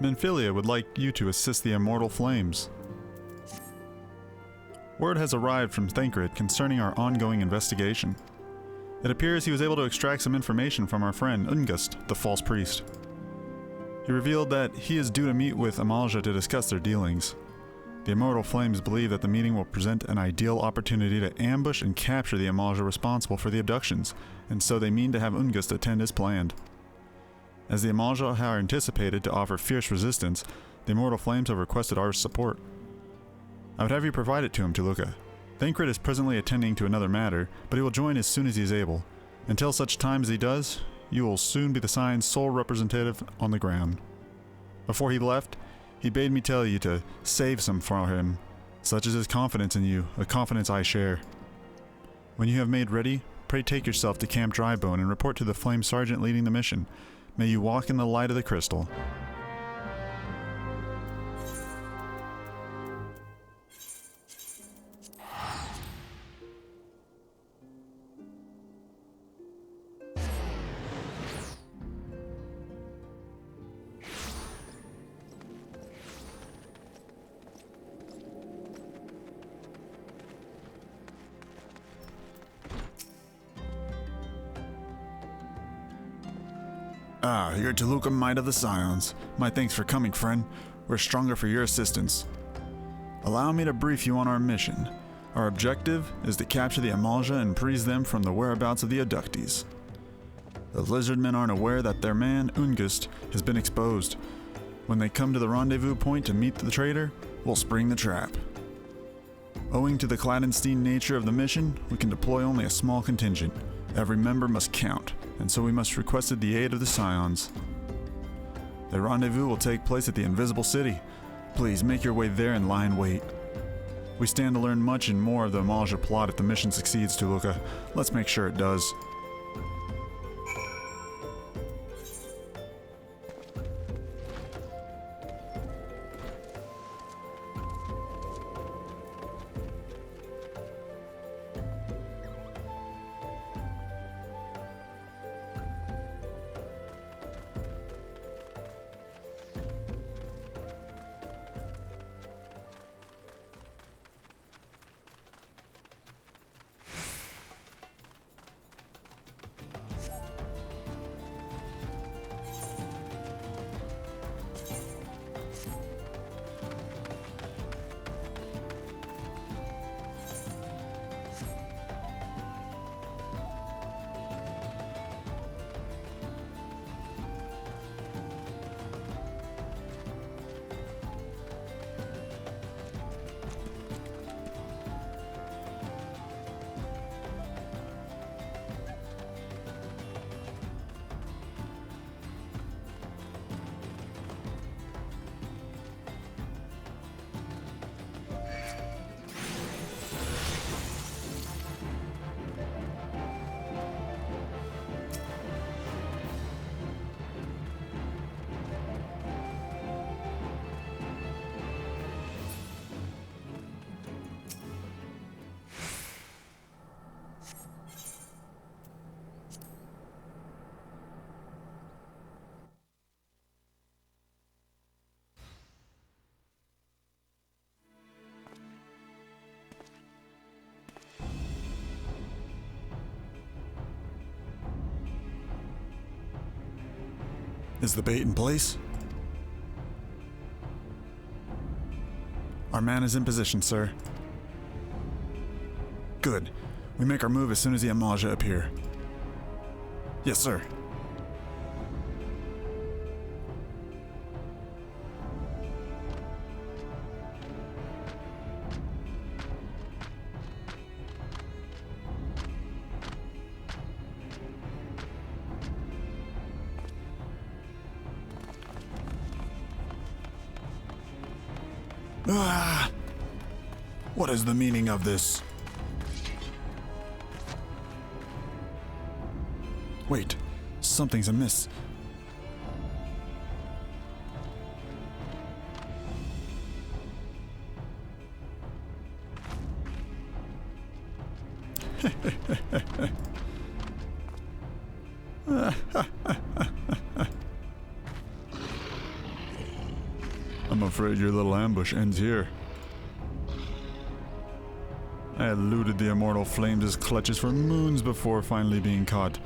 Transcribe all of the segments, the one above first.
Menphilia would like you to assist the Immortal Flames. Word has arrived from Thancred concerning our ongoing investigation. It appears he was able to extract some information from our friend Ungust, the false priest. He revealed that he is due to meet with Amalja to discuss their dealings. The Immortal Flames believe that the meeting will present an ideal opportunity to ambush and capture the Amalja responsible for the abductions, and so they mean to have Ungust attend as planned. As the Amalja are anticipated to offer fierce resistance, the Immortal Flames have requested our support. I would have you provide it to him, Tolucc. Thancred is presently attending to another matter, but he will join as soon as he is able. Until such time as he does, you will soon be the Scion's sole representative on the ground. Before he left, he bade me tell you to save some for him. Such is his confidence in you, a confidence I share. When you have made ready, pray take yourself to Camp Drybone and report to the Flame Sergeant leading the mission. May you walk in the light of the crystal. Ah, you're Tolucc, Might of the Scions. My thanks for coming, friend. We're stronger for your assistance. Allow me to brief you on our mission. Our objective is to capture the Amalja and freeze them from the whereabouts of the abductees. The Lizardmen aren't aware that their man, Ungust, has been exposed. When they come to the rendezvous point to meet the traitor, we'll spring the trap. Owing to the clandestine nature of the mission, we can deploy only a small contingent. Every member must count, and so we must request the aid of the Scions. The rendezvous will take place at the Invisible City. Please make your way there and lie in wait. We stand to learn much and more of the Amalja plot if the mission succeeds, Tolucc. Let's make sure it does. Is the bait in place? Our man is in position, sir. Good. We make our move as soon as the Amalja appear. Yes, sir. Ah! What is the meaning of this? Wait, something's amiss. afraid your little ambush ends here. I eluded the immortal flames' clutches for moons before finally being caught.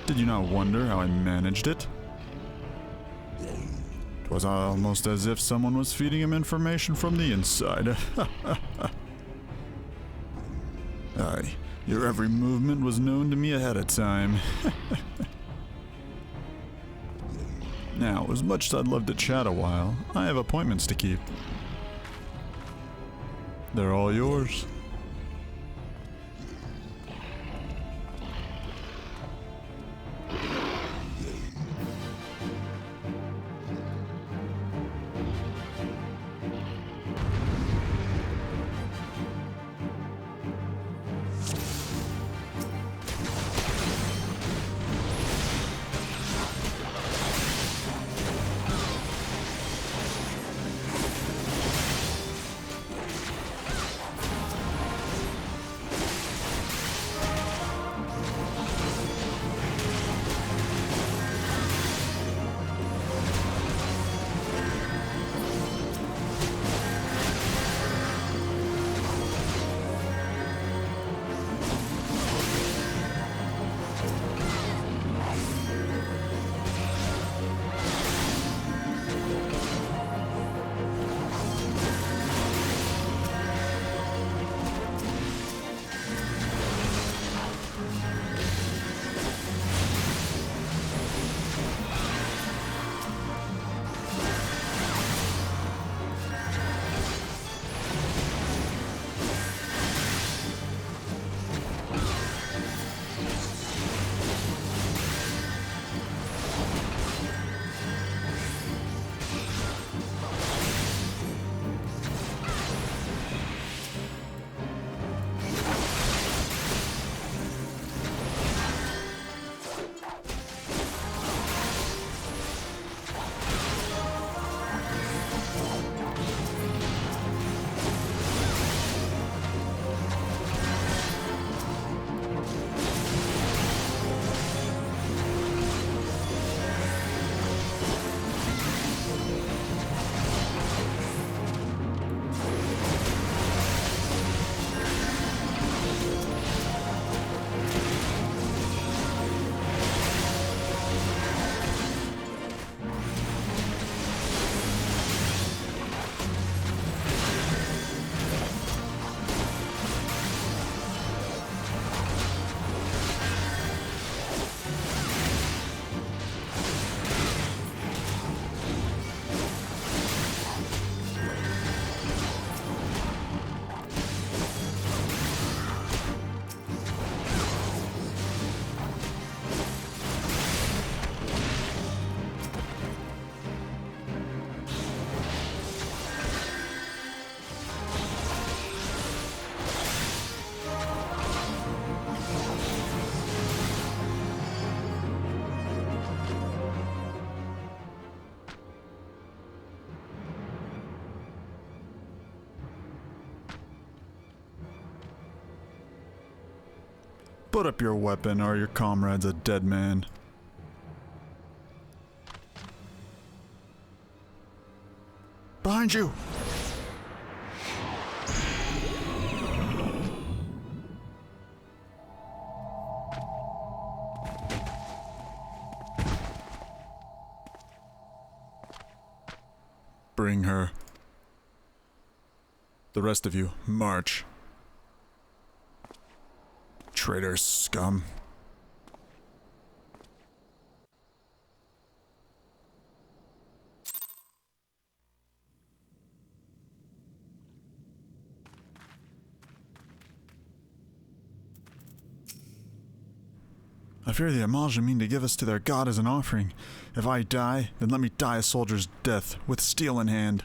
Did you not wonder how I managed it? 'Twas almost as if someone was feeding him information from the inside. Aye, your every movement was known to me ahead of time. Now, as much as I'd love to chat a while, I have appointments to keep. They're all yours. Put up your weapon or your comrade's a dead man. Behind you! Bring her. The rest of you, march. Traitor scum. I fear the Amalja mean to give us to their god as an offering. If I die, then let me die a soldier's death, with steel in hand.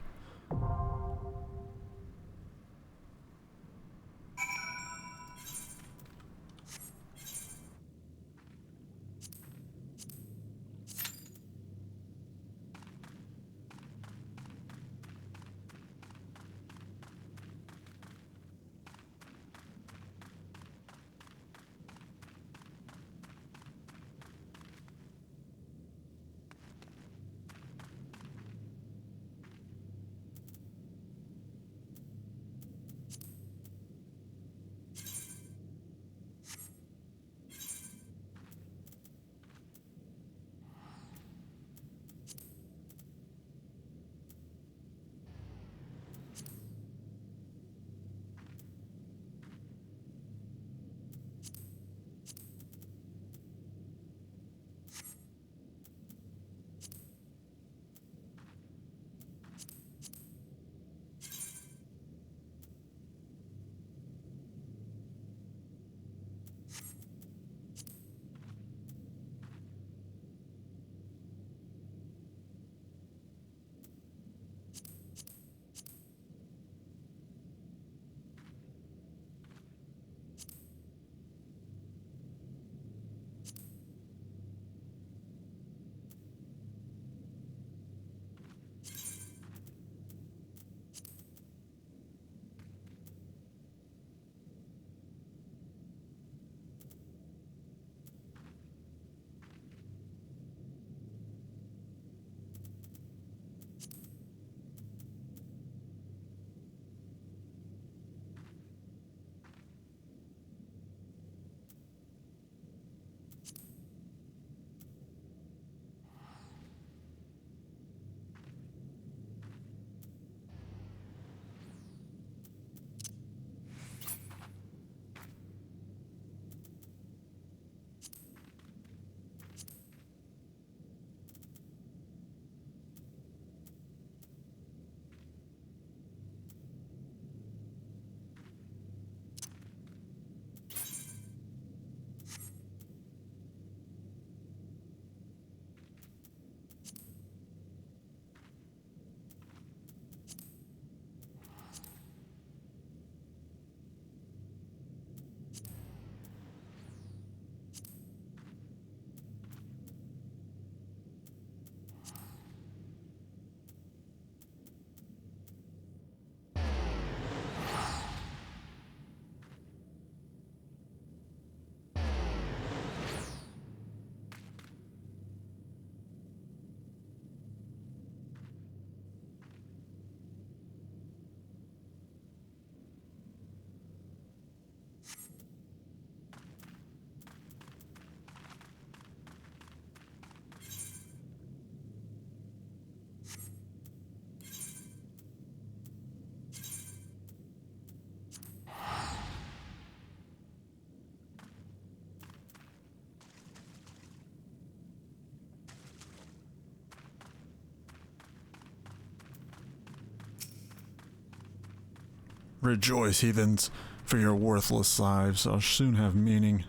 Rejoice, heathens, for your worthless lives shall soon have meaning.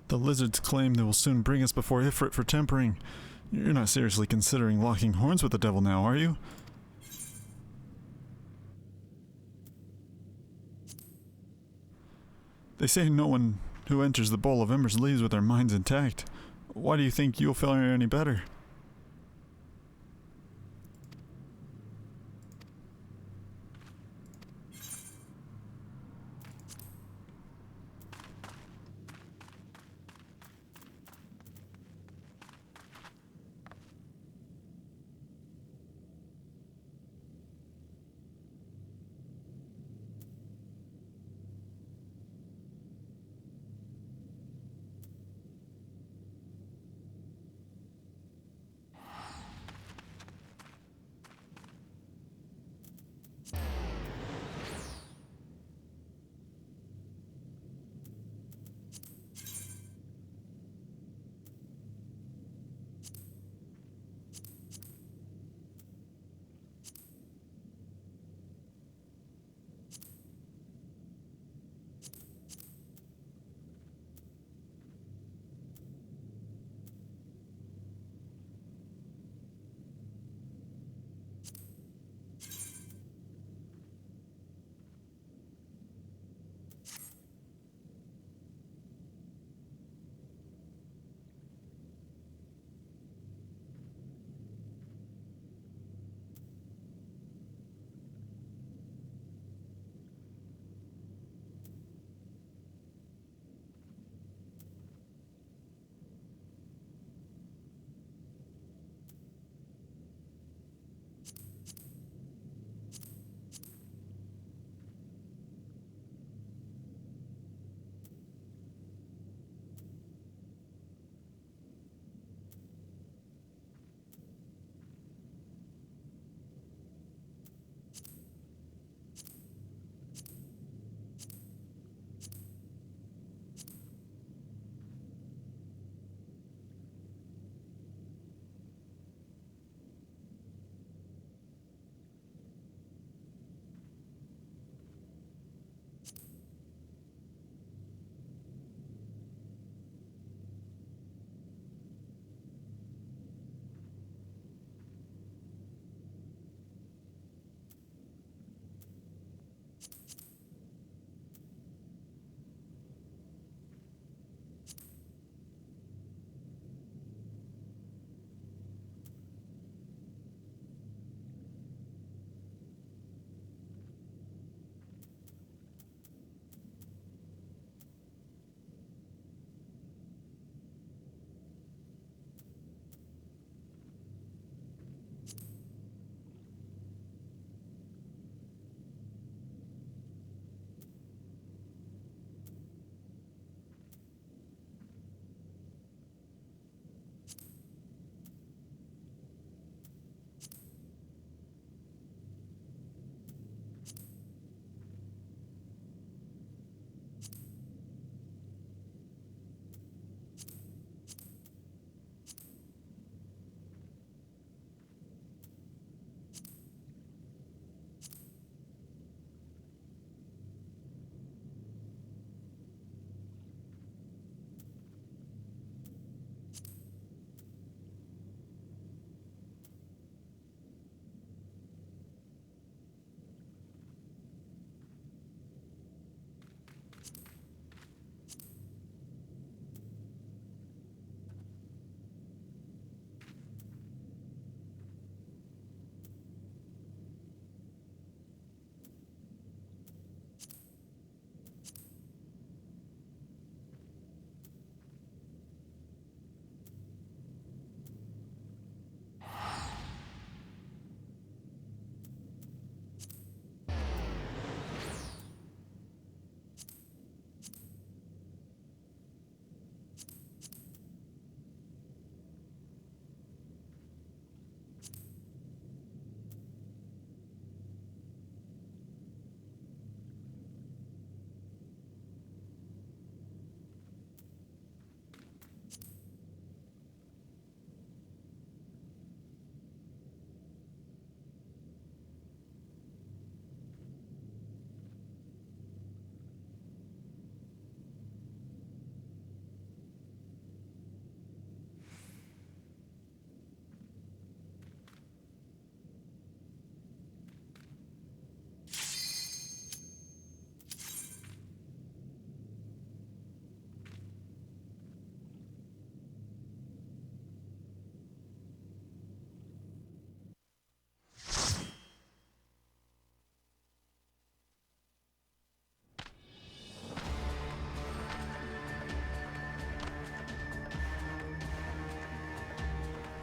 The lizards claim they will soon bring us before Ifrit for tempering. You're not seriously considering locking horns with the devil now, are you? They say no one who enters the Bowl of Embers leaves with their minds intact. Why do you think you'll fare any better?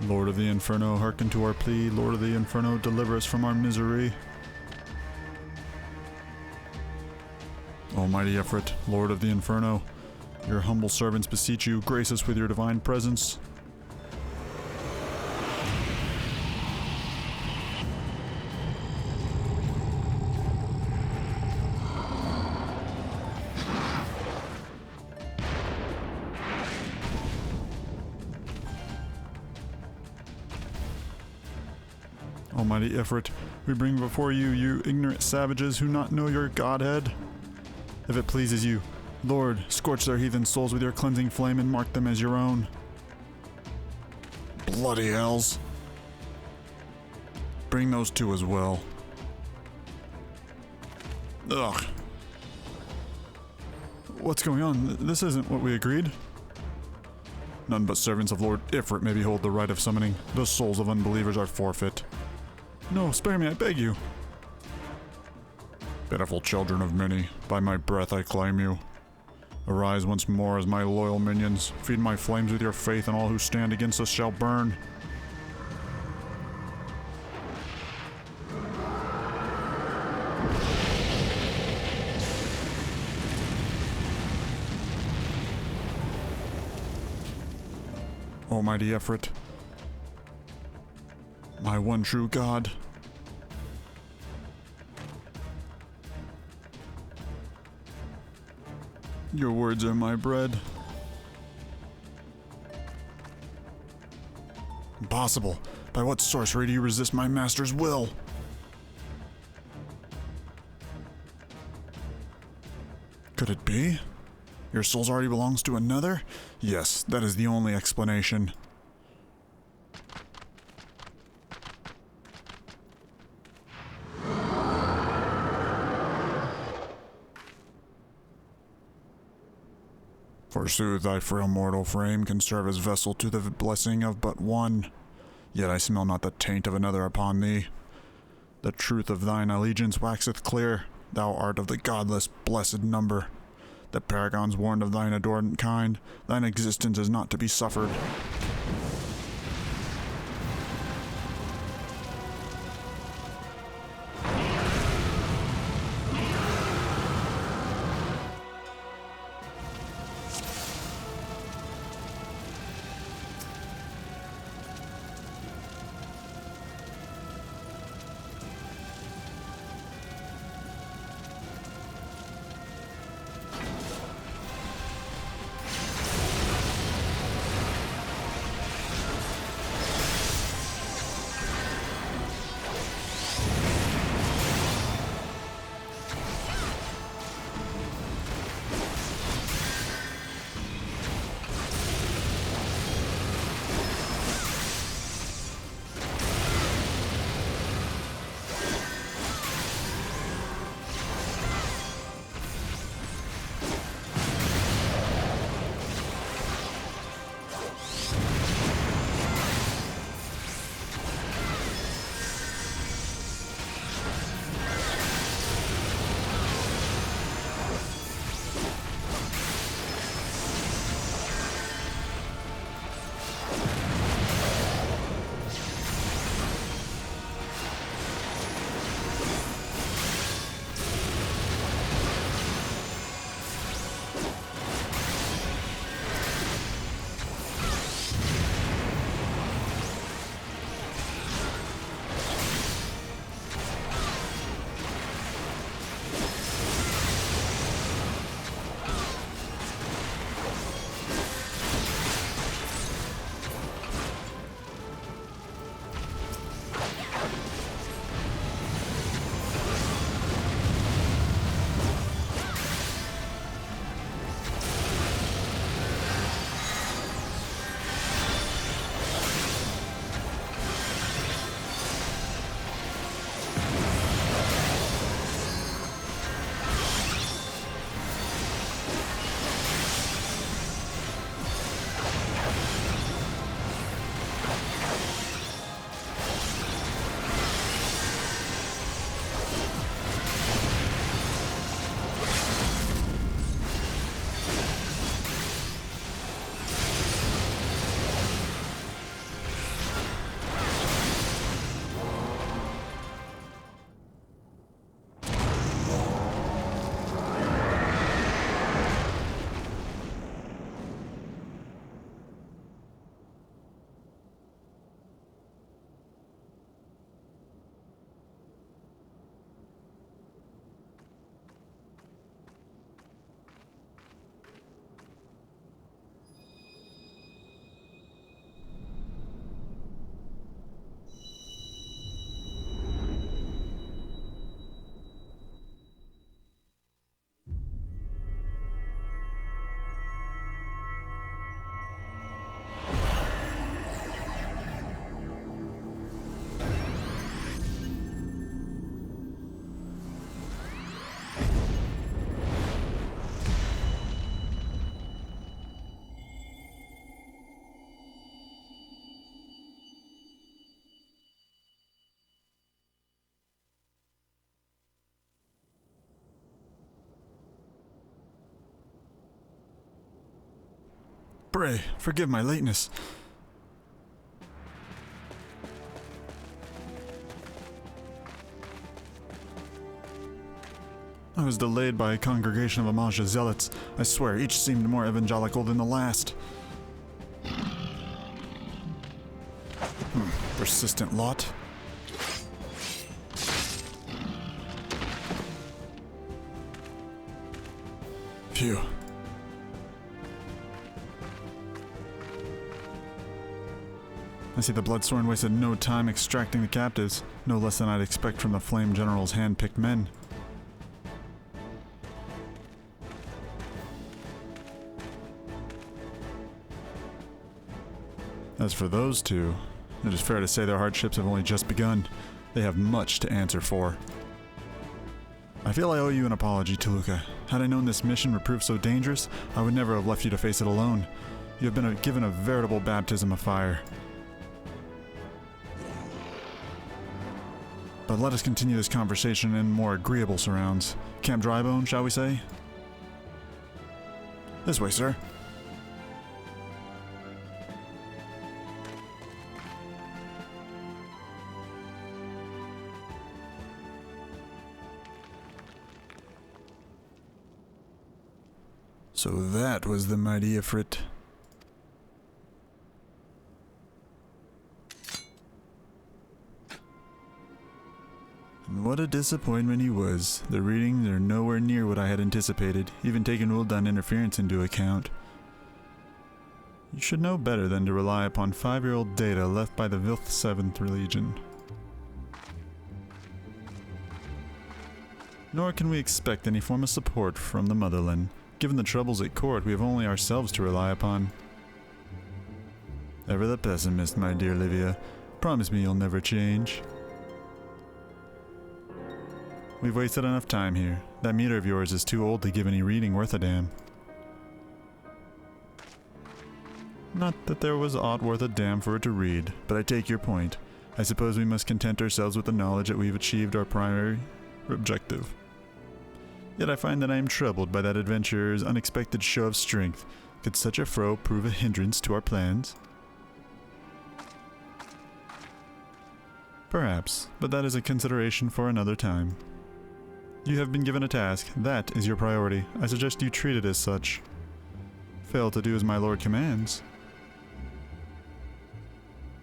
Lord of the Inferno, hearken to our plea. Lord of the Inferno, deliver us from our misery. Almighty Ifrit, Lord of the Inferno, your humble servants beseech you, grace us with your divine presence. Almighty Ifrit, we bring before you, you ignorant savages who not know your godhead. If it pleases you, Lord, scorch their heathen souls with your cleansing flame and mark them as your own. Bloody hells. Bring those two as well. Ugh. What's going on? This isn't what we agreed. None but servants of Lord Ifrit may behold the right of summoning. The souls of unbelievers are forfeit. No, spare me, I beg you. Pitiful children of many, by my breath I claim you. Arise once more as my loyal minions. Feed my flames with your faith, and all who stand against us shall burn. Almighty Ifrit, my one true God. Your words are my bread. Impossible. By what sorcery do you resist my master's will? Could it be? Your soul already belongs to another? Yes, that is the only explanation. Forsooth, thy frail mortal frame can serve as vessel to the blessing of but one. Yet I smell not the taint of another upon thee. The truth of thine allegiance waxeth clear. Thou art of the godless, blessed number. The paragons warned of thine adorant kind. Thine existence is not to be suffered. Pray, forgive my lateness. I was delayed by a congregation of Amaja zealots. I swear, each seemed more evangelical than the last. Persistent lot. Phew. I see the Bloodsworn wasted no time extracting the captives, no less than I'd expect from the Flame General's hand-picked men. As for those two, it is fair to say their hardships have only just begun. They have much to answer for. I feel I owe you an apology, Tolucc. Had I known this mission would prove so dangerous, I would never have left you to face it alone. You have been given a veritable baptism of fire. But let us continue this conversation in more agreeable surrounds. Camp Drybone, shall we say? This way, sir. So that was the mighty Ifrit. And what a disappointment he was. The readings are nowhere near what I had anticipated, even taking Ul'dan interference into account. You should know better than to rely upon 5-year-old data left by the Vilth 7th Legion. Nor can we expect any form of support from the Motherland. Given the troubles at court, we have only ourselves to rely upon. Ever the pessimist, my dear Livia. Promise me you'll never change. We've wasted enough time here. That meter of yours is too old to give any reading worth a damn. Not that there was aught worth a damn for it to read, but I take your point. I suppose we must content ourselves with the knowledge that we've achieved our primary objective. Yet I find that I am troubled by that adventurer's unexpected show of strength. Could such a foe prove a hindrance to our plans? Perhaps, but that is a consideration for another time. You have been given a task. That is your priority. I suggest you treat it as such. Fail to do as my lord commands,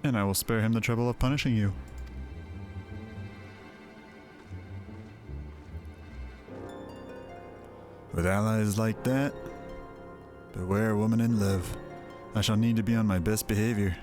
and I will spare him the trouble of punishing you. With allies like that, beware woman and live. I shall need to be on my best behavior.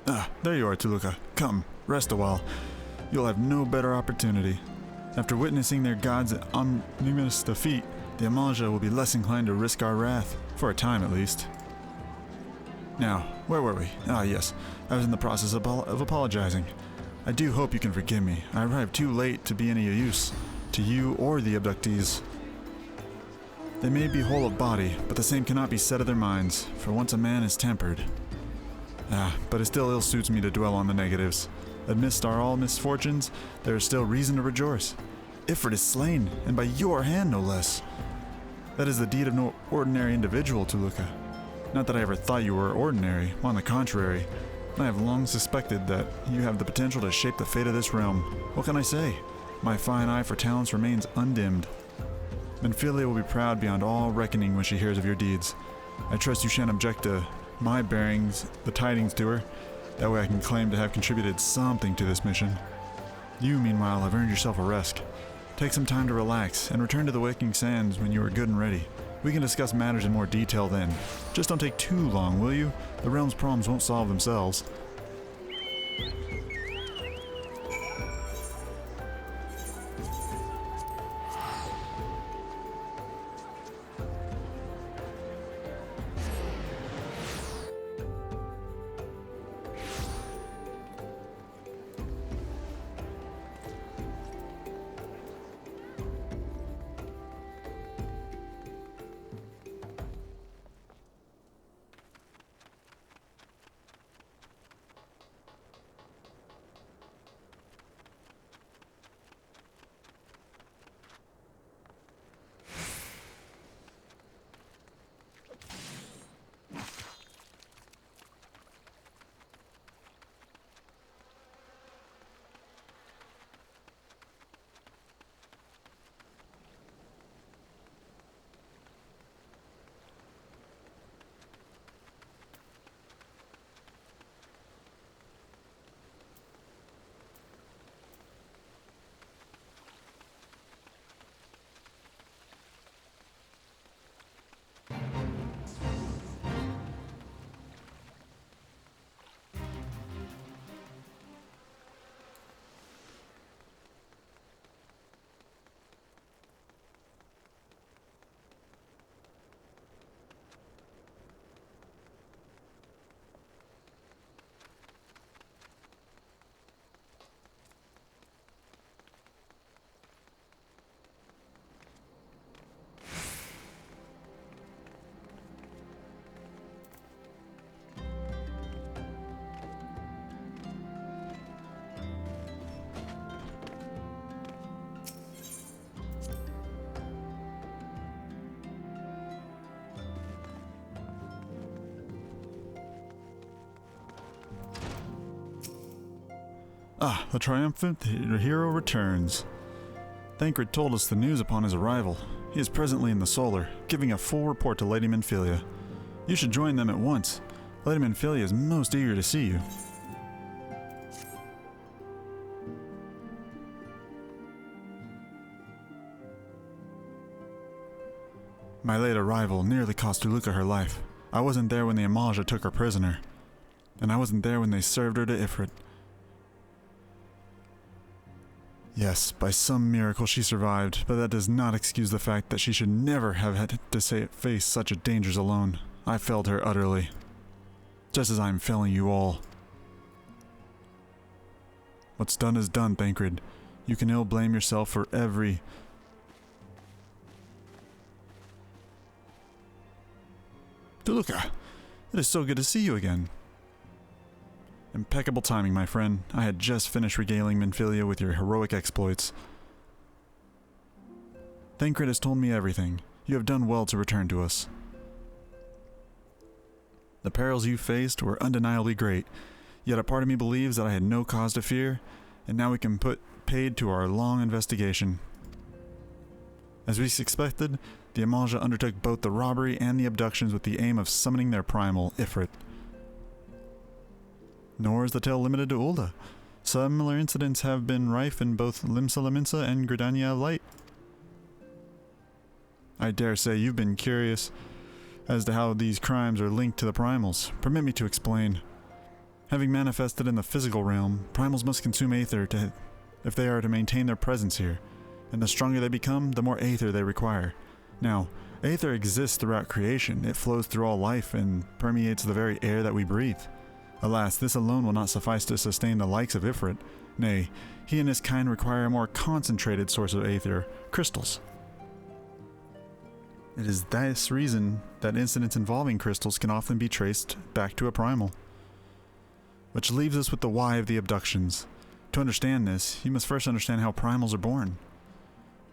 Ah, there you are, Tolucc. Come, rest a while. You'll have no better opportunity. After witnessing their gods' omnivorous defeat, the Amaja will be less inclined to risk our wrath, for a time at least. Now, where were we? Ah, yes, I was in the process of apologizing. I do hope you can forgive me. I arrived too late to be any use to you or the abductees. They may be whole of body, but the same cannot be said of their minds, for once a man is tempered. But it still ill-suits me to dwell on the negatives. Amidst our all misfortunes, there is still reason to rejoice. Ifrit is slain, and by your hand no less. That is the deed of no ordinary individual, Tolucc. Not that I ever thought you were ordinary, on the contrary. I have long suspected that you have the potential to shape the fate of this realm. What can I say? My fine eye for talents remains undimmed. Menphilia will be proud beyond all reckoning when she hears of your deeds. I trust you shan't object to my bearings the tidings to her. That way I can claim to have contributed something to this mission. You, meanwhile, have earned yourself a rest. Take some time to relax, and return to the Waking Sands when you are good and ready. We can discuss matters in more detail then. Just don't take too long, will you? The realm's problems won't solve themselves. Ah, the triumphant hero returns. Thancred told us the news upon his arrival. He is presently in the Solar, giving a full report to Lady Minfilia. You should join them at once. Lady Minfilia is most eager to see you. My late arrival nearly cost Tolucc her life. I wasn't there when the Amaja took her prisoner. And I wasn't there when they served her to Ifrit. Yes, by some miracle she survived, but that does not excuse the fact that she should never have had to face such a dangers alone. I failed her utterly. Just as I am failing you all. What's done is done, Thancred. You can ill blame yourself for every... Tolucc, it is so good to see you again. Impeccable timing, my friend. I had just finished regaling Minfilia with your heroic exploits. Thancred has told me everything. You have done well to return to us. The perils you faced were undeniably great, yet a part of me believes that I had no cause to fear, and now we can put paid to our long investigation. As we expected, the Amaja undertook both the robbery and the abductions with the aim of summoning their primal, Ifrit. Nor is the tale limited to Ul'dah. Similar incidents have been rife in both Limsa Lominsa and Gridania Light. I dare say you've been curious as to how these crimes are linked to the primals. Permit me to explain. Having manifested in the physical realm, primals must consume aether if they are to maintain their presence here, and the stronger they become, the more aether they require. Now, aether exists throughout creation. It flows through all life and permeates the very air that we breathe. Alas, this alone will not suffice to sustain the likes of Ifrit. Nay, he and his kind require a more concentrated source of aether, crystals. It is this reason that incidents involving crystals can often be traced back to a primal. Which leaves us with the why of the abductions. To understand this, you must first understand how primals are born.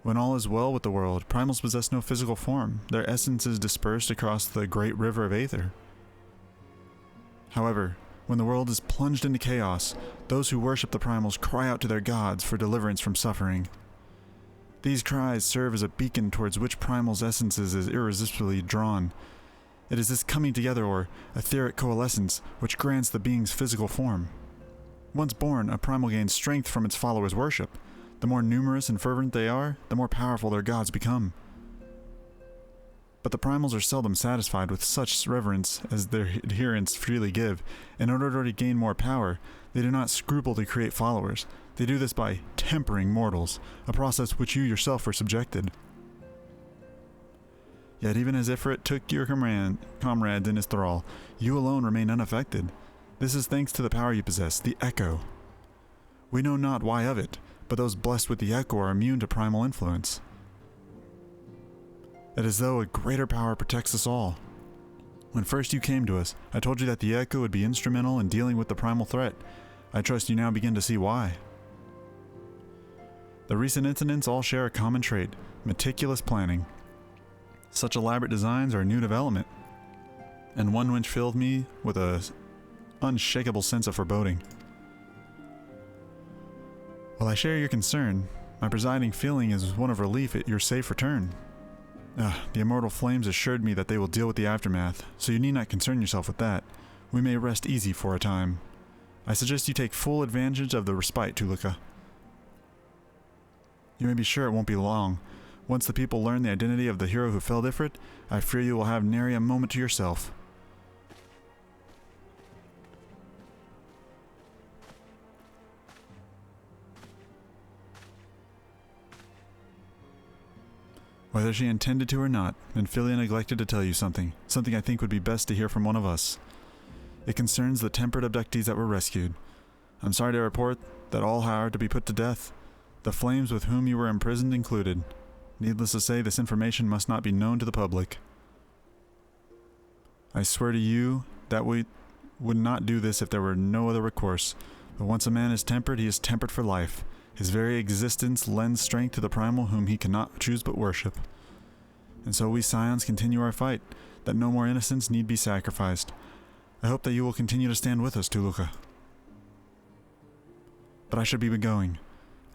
When all is well with the world, primals possess no physical form. Their essence is dispersed across the great river of aether. However, when the world is plunged into chaos, those who worship the primals cry out to their gods for deliverance from suffering. These cries serve as a beacon towards which primal's essences is irresistibly drawn. It is this coming together or etheric coalescence which grants the being's physical form. Once born, a primal gains strength from its followers' worship. The more numerous and fervent they are, the more powerful their gods become. But the primals are seldom satisfied with such reverence as their adherents freely give. In order to gain more power, they do not scruple to create followers. They do this by tempering mortals, a process which you yourself were subjected. Yet even as Ifrit took your comrades in his thrall, you alone remain unaffected. This is thanks to the power you possess, the Echo. We know not why of it, but those blessed with the Echo are immune to primal influence. It is as though a greater power protects us all. When first you came to us, I told you that the Echo would be instrumental in dealing with the primal threat. I trust you now begin to see why. The recent incidents all share a common trait: meticulous planning. Such elaborate designs are a new development, and one which filled me with an unshakable sense of foreboding. While I share your concern, my presiding feeling is one of relief at your safe return. The immortal flames assured me that they will deal with the aftermath, so you need not concern yourself with that. We may rest easy for a time. I suggest you take full advantage of the respite, Tolucc. You may be sure it won't be long. Once the people learn the identity of the hero who felled Ifrit, I fear you will have nary a moment to yourself. Whether she intended to or not, Minfilia neglected to tell you something I think would be best to hear from one of us. It concerns the tempered abductees that were rescued. I'm sorry to report that all are to be put to death, the flames with whom you were imprisoned included. Needless to say, this information must not be known to the public. I swear to you that we would not do this if there were no other recourse, but once a man is tempered, he is tempered for life. His very existence lends strength to the primal whom he cannot choose but worship. And so we Scions continue our fight, that no more innocents need be sacrificed. I hope that you will continue to stand with us, Tolucc. But I should be going.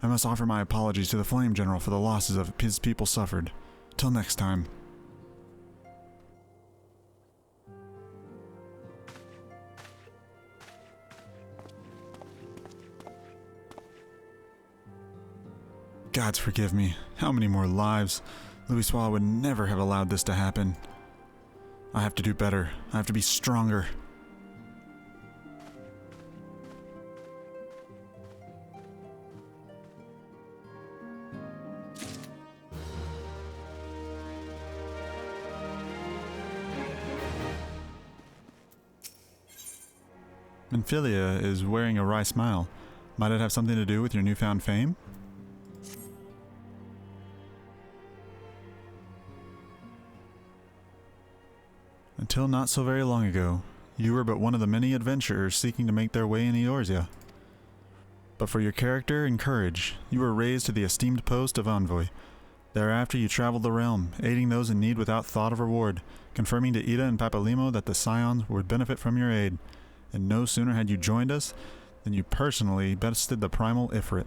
I must offer my apologies to the Flame General for the losses of his people suffered. Till next time. Gods forgive me. How many more lives? Louis Swallow would never have allowed this to happen. I have to do better. I have to be stronger. Minfilia is wearing a wry smile. Might it have something to do with your newfound fame? Until not so very long ago, you were but one of the many adventurers seeking to make their way in Eorzea. But for your character and courage, you were raised to the esteemed post of envoy. Thereafter you traveled the realm, aiding those in need without thought of reward, confirming to Ida and Papalimo that the Scions would benefit from your aid. And no sooner had you joined us, than you personally bested the primal Ifrit.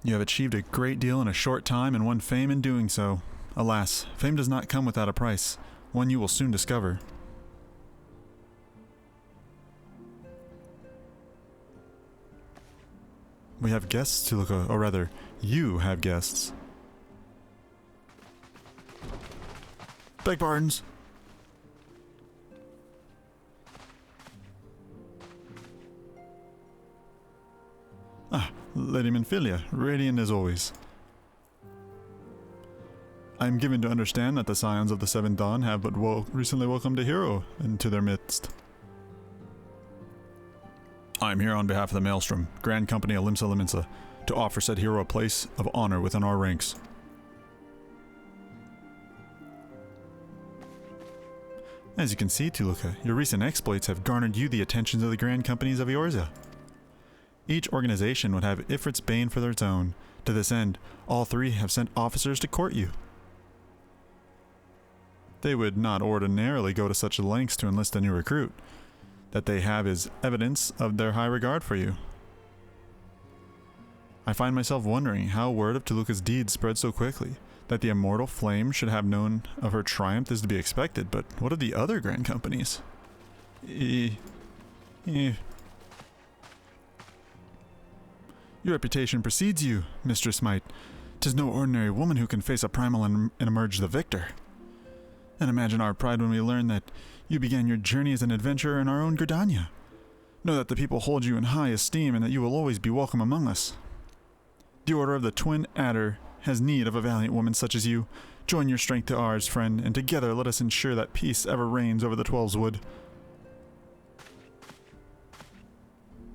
You have achieved a great deal in a short time and won fame in doing so. Alas, fame does not come without a price, one you will soon discover. We have guests, Tolucc, or rather, you have guests. Beg pardons. Ah, Lady Minfilia, radiant as always. I am given to understand that the Scions of the Seventh Dawn have but recently welcomed a hero into their midst. I am here on behalf of the Maelstrom, Grand Company of Limsa Lominsa, to offer said hero a place of honor within our ranks. As you can see, Tolucc, your recent exploits have garnered you the attentions of the Grand Companies of Eorzea. Each organization would have Ifrit's bane for its own. To this end, all three have sent officers to court you. They would not ordinarily go to such lengths to enlist a new recruit. That they have is evidence of their high regard for you. I find myself wondering how word of Tolucc's deeds spread so quickly. That the immortal Flame should have known of her triumph is to be expected, but what of the other Grand Companies? Your reputation precedes you, Mistress Might. 'Tis no ordinary woman who can face a primal and emerge the victor. And imagine our pride when we learn that you began your journey as an adventurer in our own Gridania. Know that the people hold you in high esteem and that you will always be welcome among us. The Order of the Twin Adder has need of a valiant woman such as you. Join your strength to ours, friend, and together let us ensure that peace ever reigns over the Twelves Wood.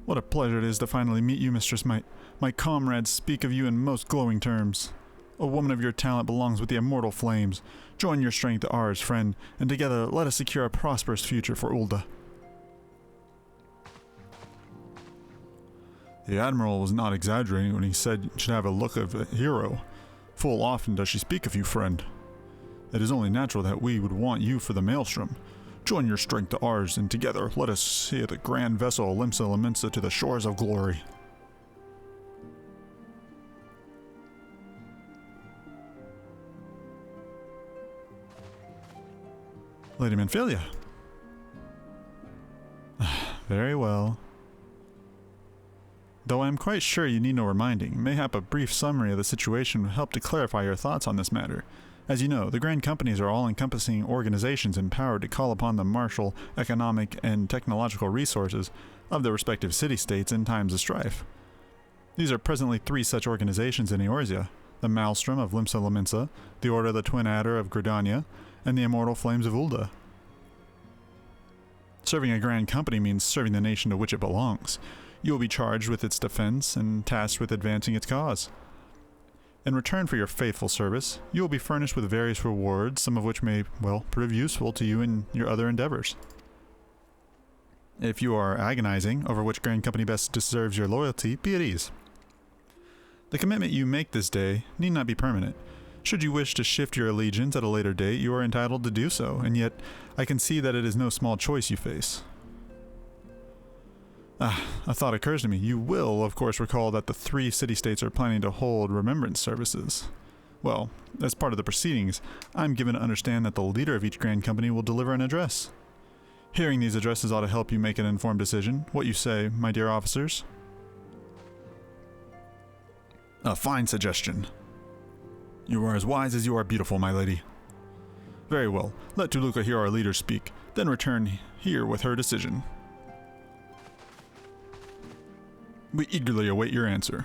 What a pleasure it is to finally meet you, Mistress Might. My comrades speak of you in most glowing terms. A woman of your talent belongs with the immortal flames. Join your strength to ours, friend, and together let us secure a prosperous future for Ul'dah. The Admiral was not exaggerating when he said you should have a look of a hero. Full often does she speak of you, friend. It is only natural that we would want you for the Maelstrom. Join your strength to ours, and together let us see the grand vessel of Limsa Lominsa to the shores of glory. Lady Minfilia. Very well. Though I am quite sure you need no reminding, mayhap a brief summary of the situation would help to clarify your thoughts on this matter. As you know, the Grand Companies are all-encompassing organizations empowered to call upon the martial, economic, and technological resources of their respective city-states in times of strife. These are presently three such organizations in Eorzea: the Maelstrom of Limsa Lominsa, the Order of the Twin Adder of Gridania, and the Immortal Flames of Ul'dah. Serving a Grand Company means serving the nation to which it belongs. You will be charged with its defense and tasked with advancing its cause. In return for your faithful service, you will be furnished with various rewards, some of which may, well, prove useful to you in your other endeavors. If you are agonizing over which Grand Company best deserves your loyalty, be at ease. The commitment you make this day need not be permanent. Should you wish to shift your allegiance at a later date, you are entitled to do so, and yet I can see that it is no small choice you face. A thought occurs to me. You will, of course, recall that the 3 city-states are planning to hold remembrance services. Well, as part of the proceedings, I'm given to understand that the leader of each Grand Company will deliver an address. Hearing these addresses ought to help you make an informed decision. What you say, my dear officers? A fine suggestion. You are as wise as you are beautiful, my lady. Very well. Let Tolucc hear our leader speak, then return here with her decision. We eagerly await your answer.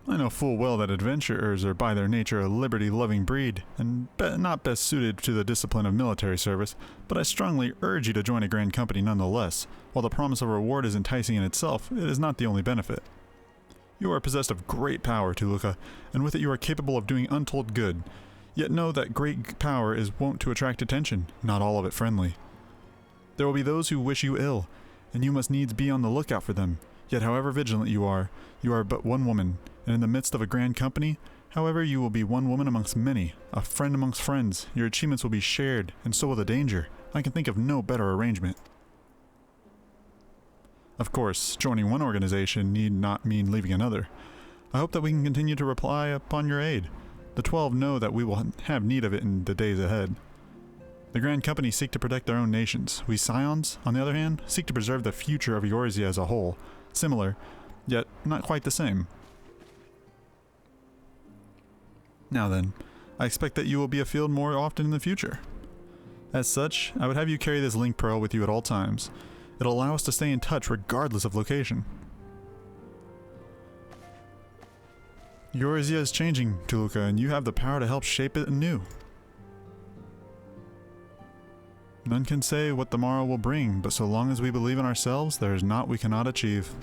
I know full well that adventurers are by their nature a liberty-loving breed, and not best suited to the discipline of military service, but I strongly urge you to join a Grand Company nonetheless. While the promise of reward is enticing in itself, it is not the only benefit. You are possessed of great power, Tolucc, and with it you are capable of doing untold good. Yet know that great power is wont to attract attention, not all of it friendly. There will be those who wish you ill, and you must needs be on the lookout for them. Yet however vigilant you are but one woman, and in the midst of a grand company, however, you will be one woman amongst many, a friend amongst friends. Your achievements will be shared, and so will the danger. I can think of no better arrangement. Of course, joining one organization need not mean leaving another. I hope that we can continue to rely upon your aid. The 12 know that we will have need of it in the days ahead. The Grand Company seek to protect their own nations. We Scions, on the other hand, seek to preserve the future of Eorzea as a whole. Similar, yet not quite the same. Now then, I expect that you will be afield more often in the future. As such, I would have you carry this link pearl with you at all times. It'll allow us to stay in touch regardless of location. Eorzea is changing, Tolucc, and you have the power to help shape it anew. None can say what the morrow will bring, but so long as we believe in ourselves, there is naught we cannot achieve.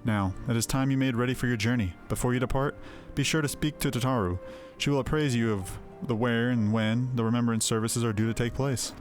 Now, it is time you made ready for your journey. Before you depart, be sure to speak to Tataru. She will appraise you of the where and when the remembrance services are due to take place.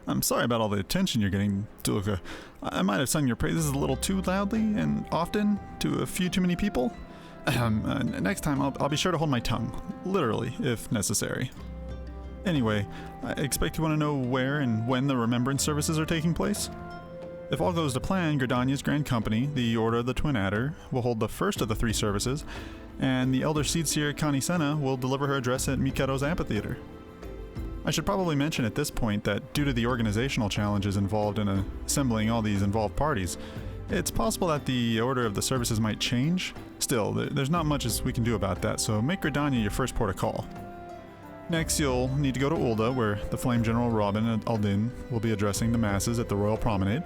I'm sorry about all the attention you're getting, Tolucc. I might have sung your praises a little too loudly and often to a few too many people. Next time I'll be sure to hold my tongue, literally, if necessary. Anyway, I expect you want to know where and when the remembrance services are taking place? If all goes to plan, Gridania's Grand Company, the Order of the Twin Adder, will hold the first of the 3 services, and the Elder Seedseer Kanisena will deliver her address at Mikado's Amphitheater. I should probably mention at this point that due to the organizational challenges involved in assembling all these involved parties, it's possible that the order of the services might change. Still, there's not much as we can do about that, so make Gridania your first port of call. Next, you'll need to go to Ulda, where the Flame General Robin Aldin will be addressing the masses at the Royal Promenade.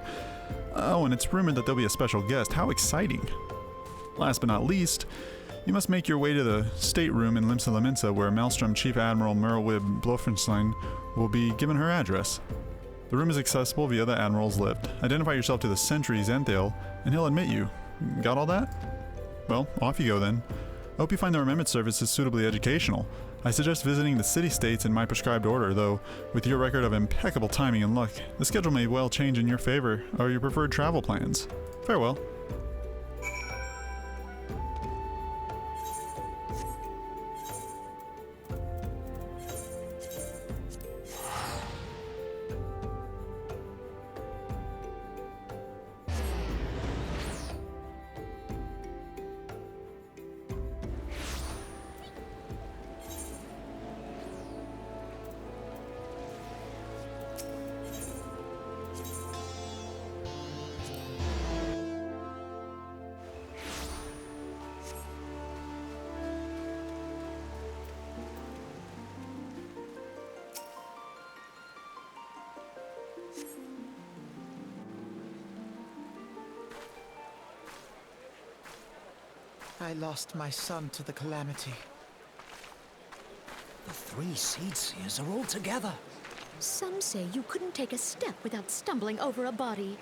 Oh, and it's rumored that there'll be a special guest. How exciting! Last but not least, you must make your way to the stateroom in Limsa Laminsa, where Maelstrom Chief Admiral Merlwib Blofenstein will be given her address. The room is accessible via the Admiral's lift. Identify yourself to the sentry Zenthale, and he'll admit you. Got all that? Well, off you go then. I hope you find the remembrance services suitably educational. I suggest visiting the city-states in my prescribed order, though, with your record of impeccable timing and luck, the schedule may well change in your favor or your preferred travel plans. Farewell. I lost my son to the calamity. The three Seed Seers are all together. Some say you couldn't take a step without stumbling over a body.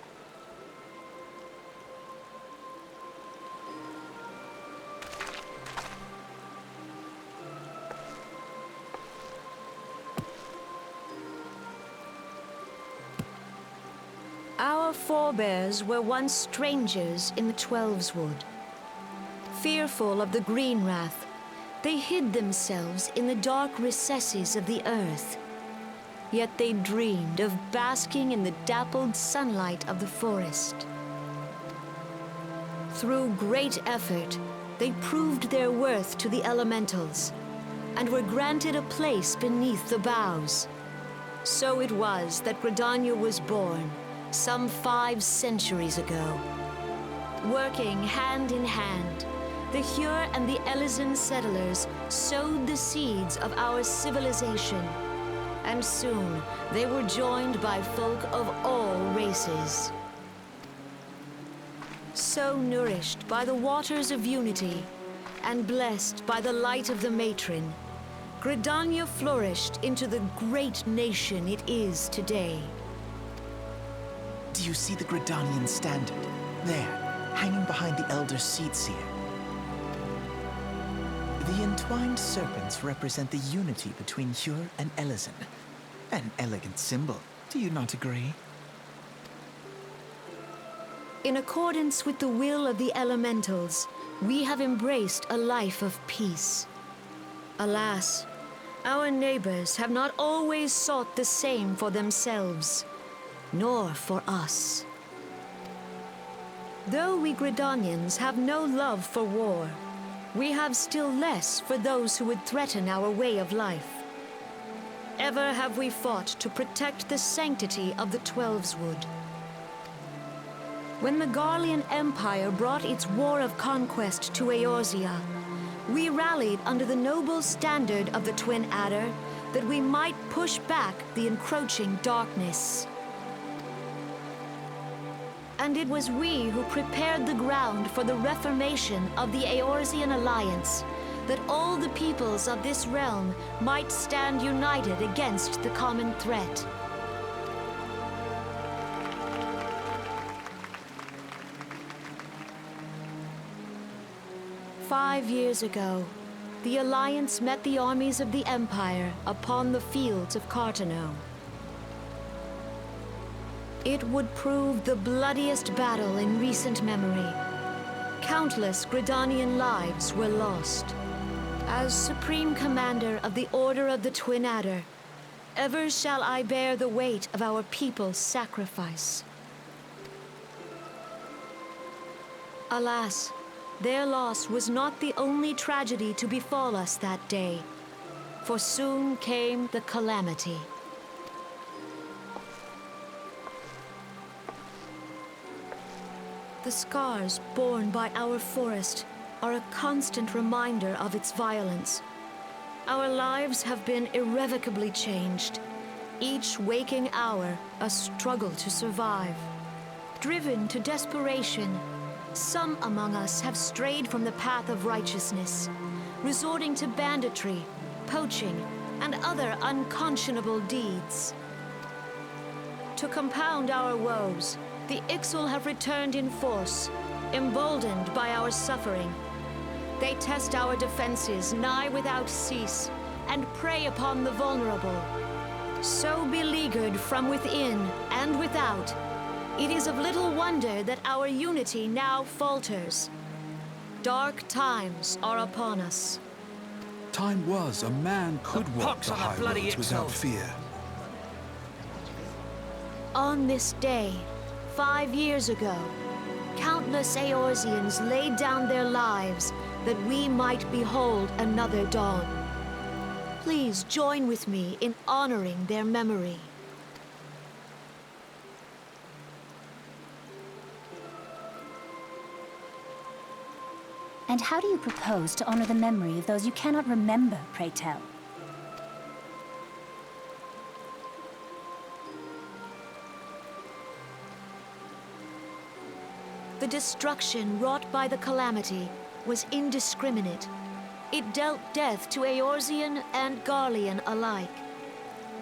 Our forebears were once strangers in the Twelveswood. Fearful of the Green Wrath, they hid themselves in the dark recesses of the earth. Yet they dreamed of basking in the dappled sunlight of the forest. Through great effort, they proved their worth to the elementals, and were granted a place beneath the boughs. So it was that Gridania was born, some 5 centuries ago. Working hand in hand, the Hure and the Elysian settlers sowed the seeds of our civilization, and soon they were joined by folk of all races. So nourished by the waters of unity, and blessed by the light of the matron, Gridania flourished into the great nation it is today. Do you see the Gridanian standard? There, hanging behind the Elder Seed Seer. The entwined serpents represent the unity between Hure and Elysian. An elegant symbol, do you not agree? In accordance with the will of the elementals, we have embraced a life of peace. Alas, our neighbors have not always sought the same for themselves, nor for us. Though we Gridanians have no love for war, we have still less for those who would threaten our way of life. Ever have we fought to protect the sanctity of the Twelveswood. When the Garlean Empire brought its war of conquest to Eorzea, we rallied under the noble standard of the Twin Adder that we might push back the encroaching darkness. And it was we who prepared the ground for the reformation of the Eorzean Alliance, that all the peoples of this realm might stand united against the common threat. "5 years ago, the Alliance met the armies of the Empire upon the fields of Cartano. It would prove the bloodiest battle in recent memory. Countless Gridanian lives were lost. As Supreme Commander of the Order of the Twin Adder, ever shall I bear the weight of our people's sacrifice. Alas, their loss was not the only tragedy to befall us that day, for soon came the calamity. The scars borne by our forest are a constant reminder of its violence. Our lives have been irrevocably changed, each waking hour a struggle to survive. Driven to desperation, some among us have strayed from the path of righteousness, resorting to banditry, poaching, and other unconscionable deeds. To compound our woes, the Ixal have returned in force, emboldened by our suffering. They test our defenses nigh without cease, and prey upon the vulnerable. So beleaguered from within and without, it is of little wonder that our unity now falters. Dark times are upon us. Time was a man could walk the high roads without fear. On this day, 5 years ago, countless Eorzeans laid down their lives that we might behold another dawn. Please join with me in honoring their memory. And how do you propose to honor the memory of those you cannot remember, pray tell? The destruction wrought by the calamity was indiscriminate. It dealt death to Eorzean and Garlean alike.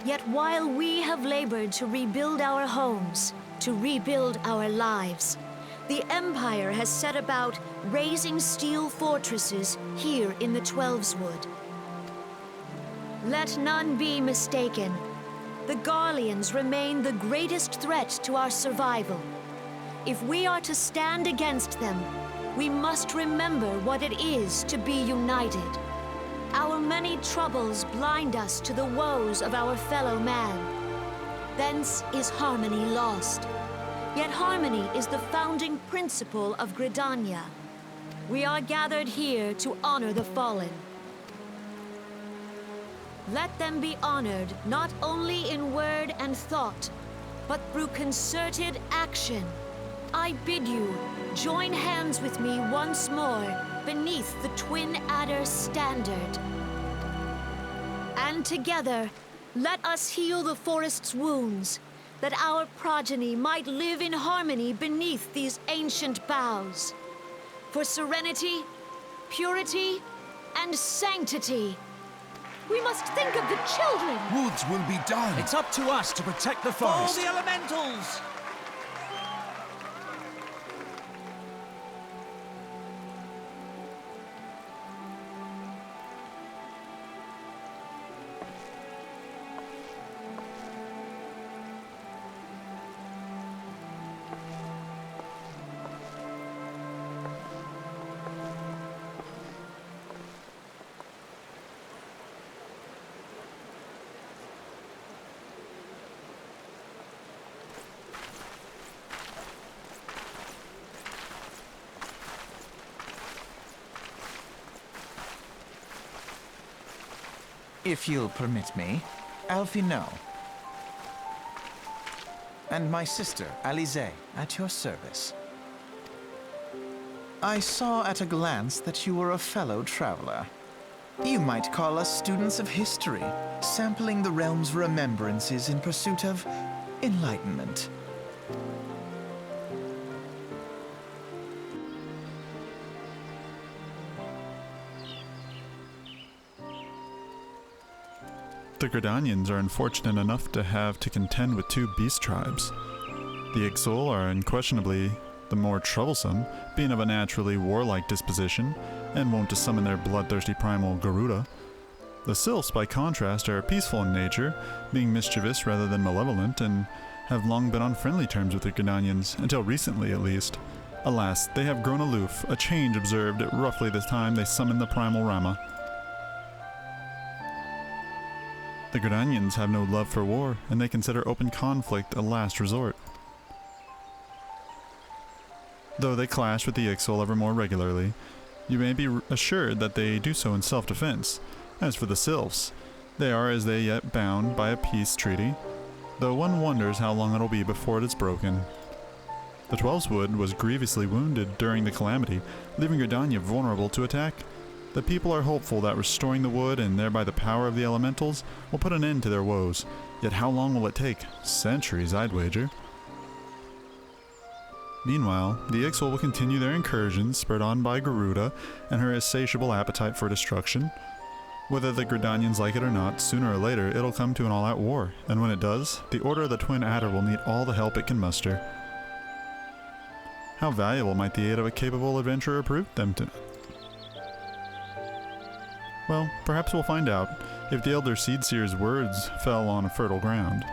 Yet while we have labored to rebuild our homes, to rebuild our lives, the Empire has set about raising steel fortresses here in the Twelveswood. Let none be mistaken. The Garleans remain the greatest threat to our survival. If we are to stand against them, we must remember what it is to be united. Our many troubles blind us to the woes of our fellow man. Thence is harmony lost. Yet harmony is the founding principle of Gridania. We are gathered here to honor the fallen. Let them be honored not only in word and thought, but through concerted action. I bid you, join hands with me once more beneath the Twin Adder standard. And together, let us heal the forest's wounds, that our progeny might live in harmony beneath these ancient boughs. For serenity, purity, and sanctity. We must think of the children! Woods will be done! It's up to us to protect the forest. For the elementals! If you'll permit me, Alfie No. And my sister, Alize, at your service. I saw at a glance that you were a fellow traveler. You might call us students of history, sampling the realm's remembrances in pursuit of enlightenment. The Gridanians are unfortunate enough to have to contend with two beast tribes. The Ixol are unquestionably the more troublesome, being of a naturally warlike disposition, and wont to summon their bloodthirsty primal Garuda. The Sylphs, by contrast, are peaceful in nature, being mischievous rather than malevolent, and have long been on friendly terms with the Gridanians, until recently at least. Alas, they have grown aloof, a change observed at roughly the time they summoned the primal Rama. The Gridanians have no love for war, and they consider open conflict a last resort. Though they clash with the Ixol ever more regularly, you may be assured that they do so in self-defense. As for the Sylphs, they are as they yet bound by a peace treaty, though one wonders how long it'll be before it is broken. The Twelveswood was grievously wounded during the calamity, leaving Gridania vulnerable to attack. The people are hopeful that restoring the wood, and thereby the power of the elementals, will put an end to their woes. Yet how long will it take? Centuries, I'd wager. Meanwhile, the Ixol will continue their incursions, spurred on by Garuda and her insatiable appetite for destruction. Whether the Gridanians like it or not, sooner or later it'll come to an all-out war, and when it does, the Order of the Twin Adder will need all the help it can muster. How valuable might the aid of a capable adventurer prove them to? Well, perhaps we'll find out, if the Elder Seedseer's words fell on fertile ground.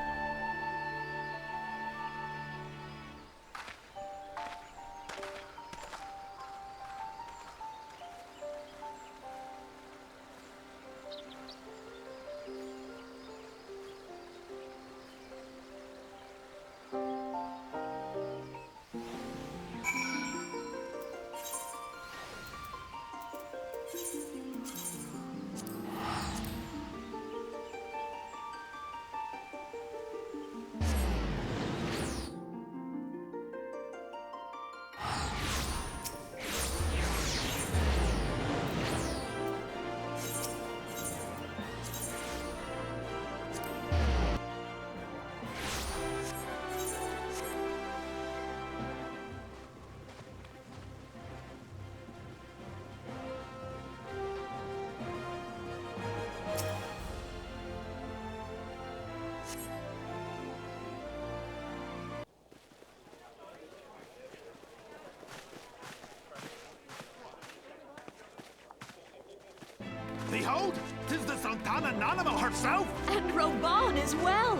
behold! 'Tis the Sultana Nanamo herself! And Roban as well!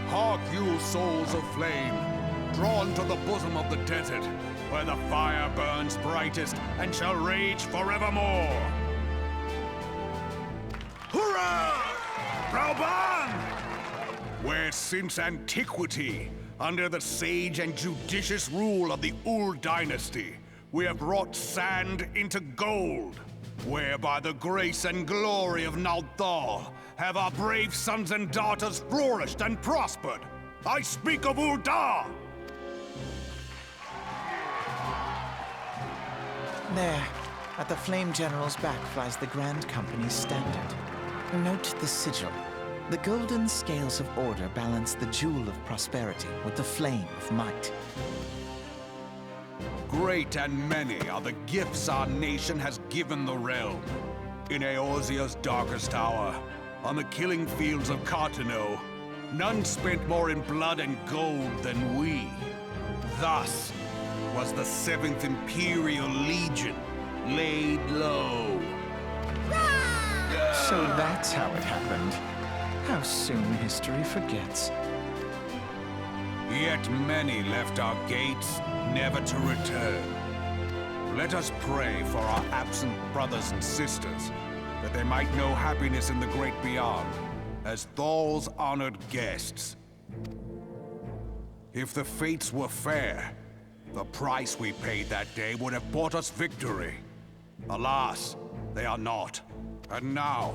Hark you, souls of flame, drawn to the bosom of the desert, where the fire burns brightest and shall rage forevermore. Hurrah! Rauban! Where since antiquity, under the sage and judicious rule of the Ul dynasty, we have wrought sand into gold, where by the grace and glory of Nalthal have our brave sons and daughters flourished and prospered. I speak of Ul'dah! There, at the Flame General's back flies the Grand Company's standard. Note the sigil. The golden scales of order balance the jewel of prosperity with the flame of might. Great and many are the gifts our nation has given the realm. In Eorzea's darkest hour, on the killing fields of Cartano, none spent more in blood and gold than we. Thus was the 7th Imperial Legion laid low. So that's how it happened. How soon history forgets. Yet many left our gates, never to return. Let us pray for our absent brothers and sisters, that they might know happiness in the great beyond, as Thal's honored guests. If the fates were fair, the price we paid that day would have bought us victory. Alas, they are not. And now,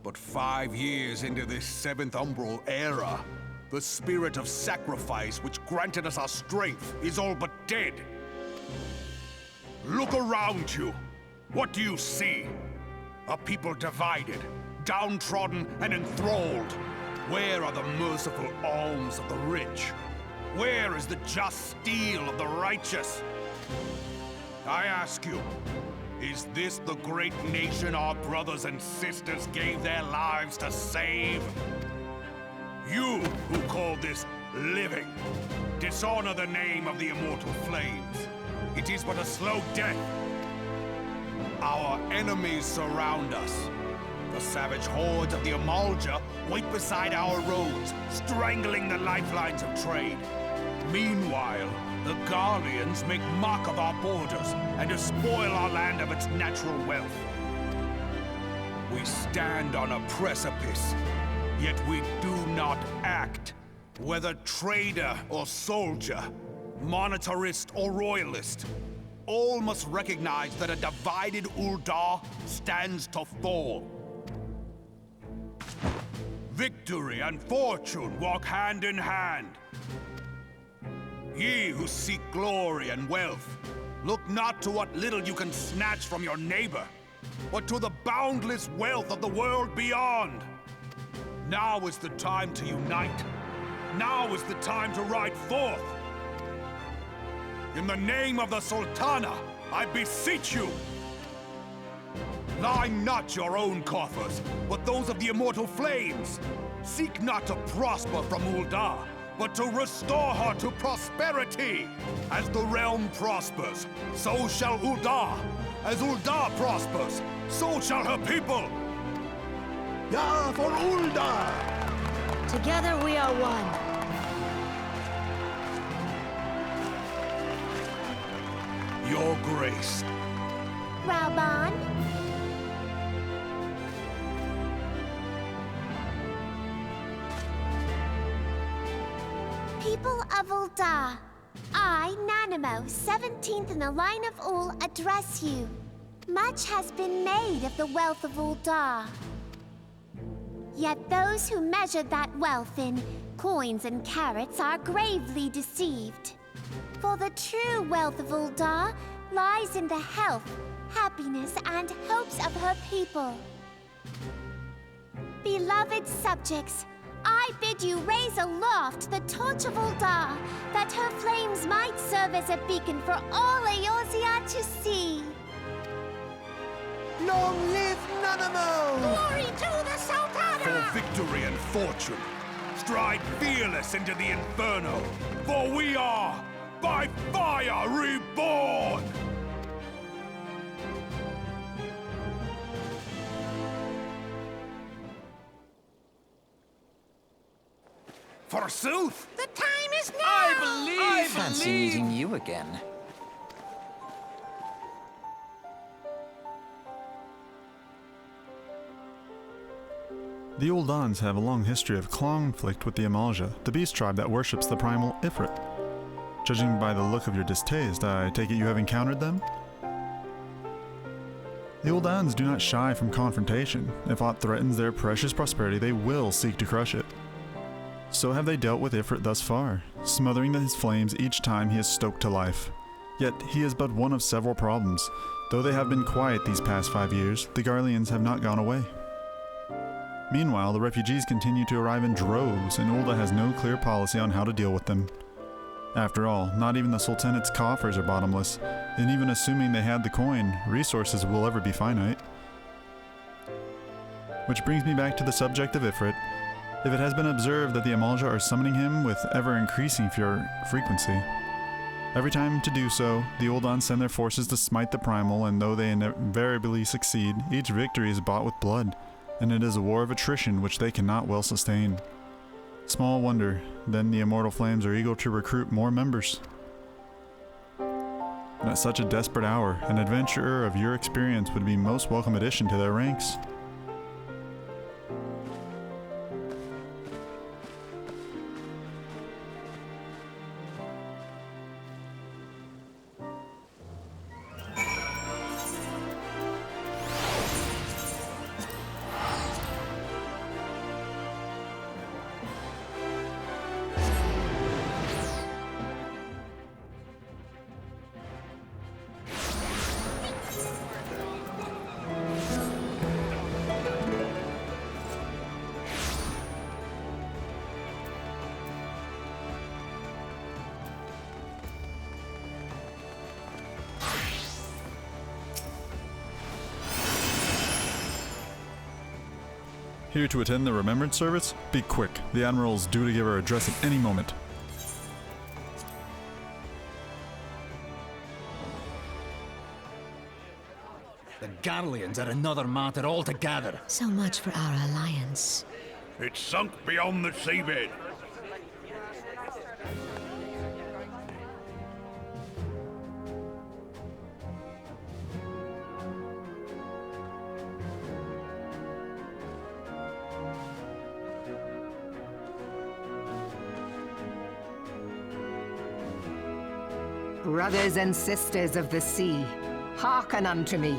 but 5 years into this 7th Umbral era, the spirit of sacrifice which granted us our strength is all but dead. Look around you. What do you see? A people divided, downtrodden and enthralled. Where are the merciful alms of the rich? Where is the just steel of the righteous? I ask you, is this the great nation our brothers and sisters gave their lives to save? You who call this living, dishonor the name of the immortal flames. It is but a slow death. Our enemies surround us. The savage hordes of the Amalja wait beside our roads, strangling the lifelines of trade. Meanwhile, the Garleans make mock of our borders and despoil our land of its natural wealth. We stand on a precipice, yet we do not act. Whether trader or soldier, monetarist or royalist, all must recognize that a divided Ul'dah stands to fall. Victory and fortune walk hand in hand. Ye who seek glory and wealth, look not to what little you can snatch from your neighbor, but to the boundless wealth of the world beyond. Now is the time to unite. Now is the time to ride forth. In the name of the Sultana, I beseech you, line not your own coffers, but those of the immortal flames. Seek not to prosper from Ul'dah, but to restore her to prosperity. As the realm prospers, so shall Ul'dah. As Ul'dah prospers, so shall her people. Yeah, for Ul'dah! Together we are one. Your Grace. Rauban? People of Ul'dah, I, Nanamo, 17th in the line of Ul, address you. Much has been made of the wealth of Ul'dah. Yet those who measure that wealth in coins and carats are gravely deceived. For the true wealth of Ul'dah lies in the health, happiness, and hopes of her people. Beloved subjects, I bid you raise aloft the torch of Ul'dah, that her flames might serve as a beacon for all Eorzea to see. Long live Nanamo! Glory to the Sultana! For victory and fortune, stride fearless into the inferno, for we are by fire reborn! Forsooth! The time is now! I Fancy meeting you again. The Uldans have a long history of conflict with the Amalja, the beast tribe that worships the primal Ifrit. Judging by the look of your distaste, I take it you have encountered them? The Uldans do not shy from confrontation. If aught threatens their precious prosperity, they will seek to crush it. So have they dealt with Ifrit thus far, smothering his flames each time he is stoked to life. Yet he is but one of several problems. Though they have been quiet these past 5 years, the Garleans have not gone away. Meanwhile, the refugees continue to arrive in droves, and Ulda has no clear policy on how to deal with them. After all, not even the Sultanate's coffers are bottomless, and even assuming they had the coin, resources will ever be finite. Which brings me back to the subject of Ifrit. If it has been observed that the Amalja are summoning him with ever-increasing frequency, every time to do so, the Uldans send their forces to smite the primal, and though they invariably succeed, each victory is bought with blood, and it is a war of attrition which they cannot well sustain. Small wonder, then the immortal flames are eager to recruit more members. And at such a desperate hour, an adventurer of your experience would be most welcome addition to their ranks. Here to attend the Remembrance service? Be quick. The Admiral's due to give her address at any moment. The Garleans are another matter altogether. So much for our alliance. It's sunk beyond the seabed. Brothers and sisters of the sea, hearken unto me.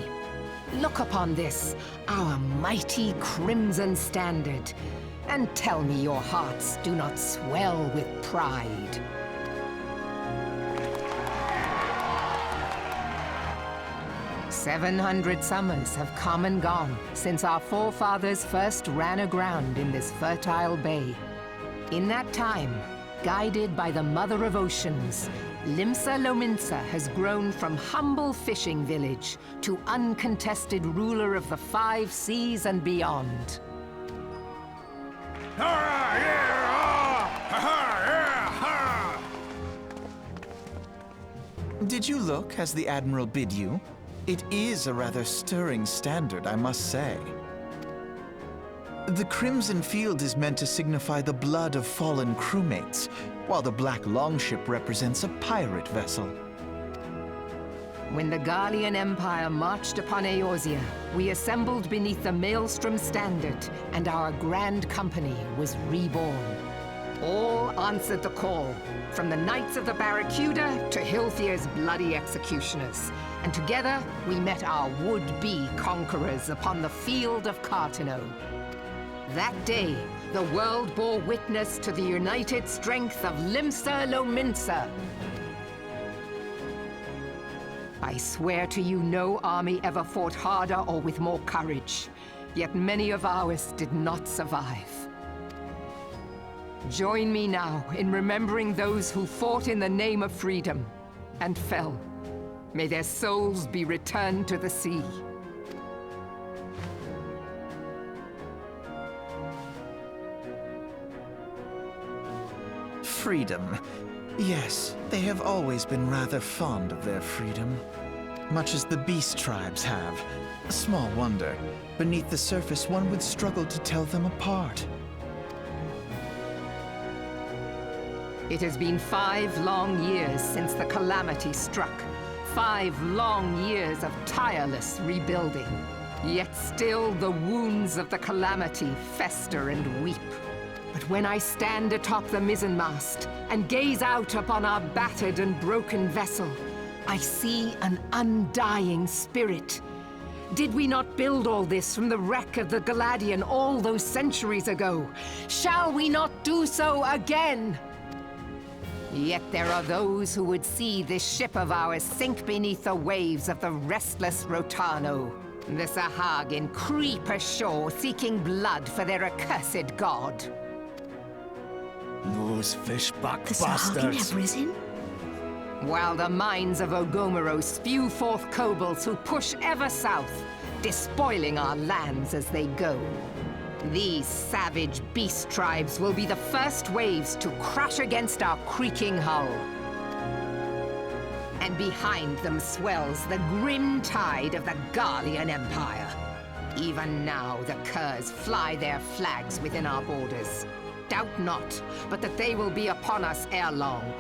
Look upon this, our mighty crimson standard, and tell me your hearts do not swell with pride. "700 summers have come and gone since our forefathers first ran aground in this fertile bay. In that time, guided by the Mother of Oceans, Limsa Lominsa has grown from humble fishing village to uncontested ruler of the 5 seas and beyond. Did you look as the Admiral bid you? It is a rather stirring standard, I must say. The crimson field is meant to signify the blood of fallen crewmates, while the black longship represents a pirate vessel. When the Garlean Empire marched upon Eorzea, we assembled beneath the Maelstrom standard, and our grand company was reborn. All answered the call, from the Knights of the Barracuda to Hilthier's bloody executioners, and together we met our would-be conquerors upon the field of Cartino. That day, the world bore witness to the united strength of Limsa Lominsa. I swear to you, no army ever fought harder or with more courage, yet many of ours did not survive. Join me now in remembering those who fought in the name of freedom and fell. May their souls be returned to the sea. Freedom. Yes, they have always been rather fond of their freedom. Much as the beast tribes have. Small wonder. Beneath the surface, one would struggle to tell them apart. It has been 5 long years since the calamity struck. 5 long years of tireless rebuilding. Yet still the wounds of the calamity fester and weep. But when I stand atop the mizzenmast and gaze out upon our battered and broken vessel, I see an undying spirit. Did we not build all this from the wreck of the Galadian all those centuries ago? Shall we not do so again? Yet there are those who would see this ship of ours sink beneath the waves of the restless Rotano. The Sahagin creep ashore seeking blood for their accursed god. Those fishbuck The Sahagin bastards. have risen? While the mines of Ogomero spew forth kobolds who push ever south, despoiling our lands as they go. These savage beast tribes will be the first waves to crash against our creaking hull. And behind them swells the grim tide of the Garlean Empire. Even now the curs fly their flags within our borders. Doubt not, but that they will be upon us ere long.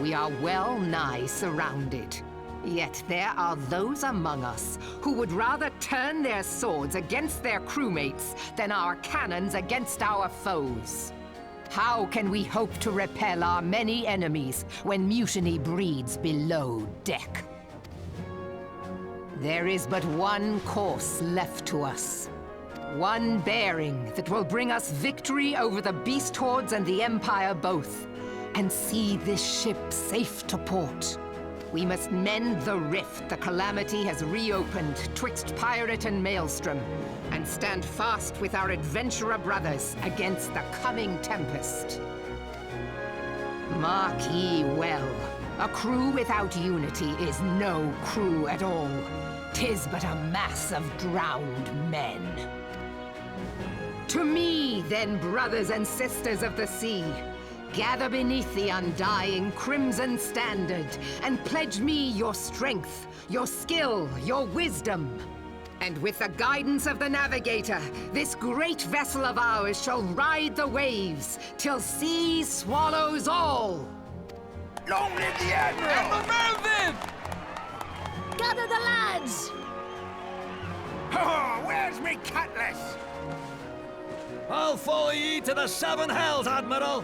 We are well nigh surrounded. Yet there are those among us who would rather turn their swords against their crewmates than our cannons against our foes. How can we hope to repel our many enemies when mutiny breeds below deck? There is but one course left to us. One bearing that will bring us victory over the beast hordes and the Empire both, and see this ship safe to port. We must mend the rift the calamity has reopened twixt pirate and maelstrom, and stand fast with our adventurer brothers against the coming tempest. Mark ye well, a crew without unity is no crew at all. 'Tis but a mass of drowned men. To me, then, brothers and sisters of the sea, gather beneath the undying crimson standard, and pledge me your strength, your skill, your wisdom. And with the guidance of the navigator, this great vessel of ours shall ride the waves, till sea swallows all! Long live the Admiral! Melvin! Gather the lads! Oh, where's me cutlass? I'll follow ye to the 7 hells, Admiral!